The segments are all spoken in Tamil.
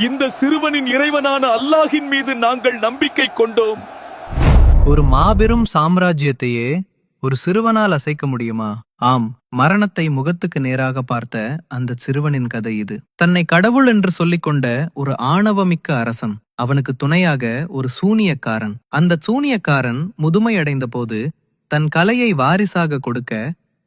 இந்த சிறுவனின் இறைவனான அல்லாஹின் மீது நாங்கள் நம்பிக்கை கொண்டோம். ஒரு மாபெரும் சாம்ராஜ்யத்தையே ஒரு சிறுவனால் அசைக்க முடியுமா? ஆம், மரணத்தை முகத்துக்கு நேராக பார்த்த அந்த சிறுவனின் கதை இது. தன்னை கடவுள் என்று சொல்லிக்கொண்ட ஒரு ஆணவமிக்க அரசன், அவனுக்கு துணையாக ஒரு சூனியக்காரன். அந்த சூனியக்காரன் முதுமையடைந்த போது தன் கலையை வாரிசாக கொடுக்க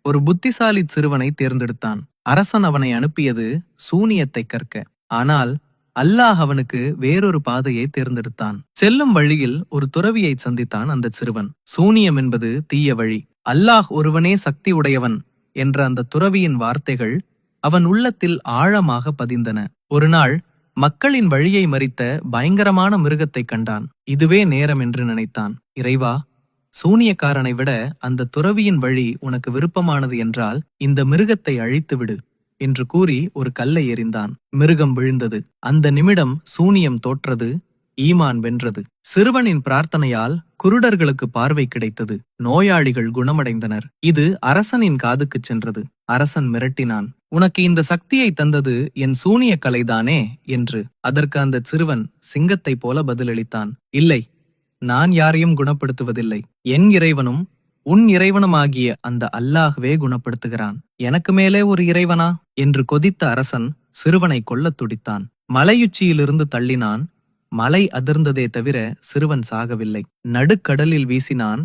ஒரு புத்திசாலி சிறுவனை தேர்ந்தெடுத்தான். அரசன் அவனை அனுப்பியது சூனியத்தை கற்க. ஆனால் அல்லாஹ் அவனுக்கு வேறொரு பாதையை தேர்ந்தெடுத்தான். செல்லும் வழியில் ஒரு துறவியை சந்தித்தான் அந்த சிறுவன். சூனியம் என்பது தீய வழி, அல்லாஹ் ஒருவனே சக்தி உடையவன் என்ற அந்த துறவியின் வார்த்தைகள் அவன் உள்ளத்தில் ஆழமாக பதிந்தன. ஒரு நாள் மக்களின் வழியை மறித்த பயங்கரமான மிருகத்தை கண்டான். இதுவே நேரம் என்று நினைத்தான். இறைவா, சூனியக்காரனை விட அந்த துறவியின் வழி உனக்கு விருப்பமானது என்றால் இந்த மிருகத்தை அழித்துவிடு என்று கூறி ஒரு கல்லை எறிந்தான். மிருகம் விழுந்தது. அந்த நிமிடம் சூனியம் தோற்றது, ஈமான் வென்றது. சிறுவனின் பிரார்த்தனையால் குருடர்களுக்கு பார்வை கிடைத்தது. நோயாளிகள் குணமடைந்தனர். இது அரசனின் காதுக்குச் சென்றது. அரசன் மிரட்டினான், உனக்கு இந்த சக்தியை தந்தது என் சூனிய கலைதானே என்று. அதற்கு அந்த சிறுவன் சிங்கத்தைப் போல பதிலளித்தான், இல்லை, நான் யாரையும் குணப்படுத்துவதில்லை. என் இறைவனும் உன் இறைவனுமாகிய அந்த அல்லாஹ்வே குணப்படுத்துகிறான். எனக்கு மேலே ஒரு இறைவனா என்று கொதித்த அரசன் சிறுவனை கொல்லத் துடித்தான். மலையுச்சியிலிருந்து தள்ளினான். மலை அதிர்ந்ததே தவிர சிறுவன் சாகவில்லை. நடுக்கடலில் வீசினான்.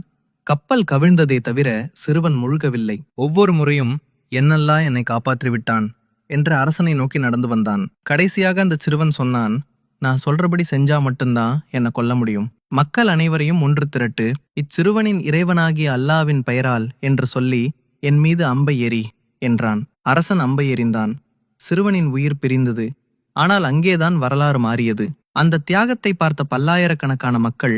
கப்பல் கவிழ்ந்ததே தவிர சிறுவன் முழுகவில்லை. ஒவ்வொரு முறையும் என்னல்லா என்னை காப்பாற்றி விட்டான் என்று அரசனை நோக்கி நடந்து வந்தான். கடைசியாக அந்த சிறுவன் சொன்னான், நான் சொல்றபடி செஞ்சா மட்டும்தான் என்னை கொல்ல முடியும். மக்கள் அனைவரையும் ஒன்று திரட்டு, இச்சிறுவனின் இறைவனாகிய அல்லாவின் பெயரால் என்று சொல்லி என் மீது அம்பை எறி என்றான். அரசன் அம்பை எறிந்தான். சிறுவனின் உயிர் பிரிந்தது. ஆனால் அங்கேதான் வரலாறு மாறியது. அந்த தியாகத்தை பார்த்த பல்லாயிரக்கணக்கான மக்கள்,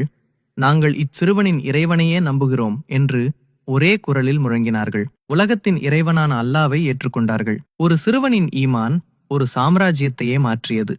நாங்கள் இச்சிறுவனின் இறைவனையே நம்புகிறோம் என்று ஒரே குரலில் முழங்கினார்கள். உலகத்தின் இறைவனான அல்லாவை ஏற்றுக்கொண்டார்கள். ஒரு சிறுவனின் ஈமான் ஒரு சாம்ராஜ்யத்தையே மாற்றியது.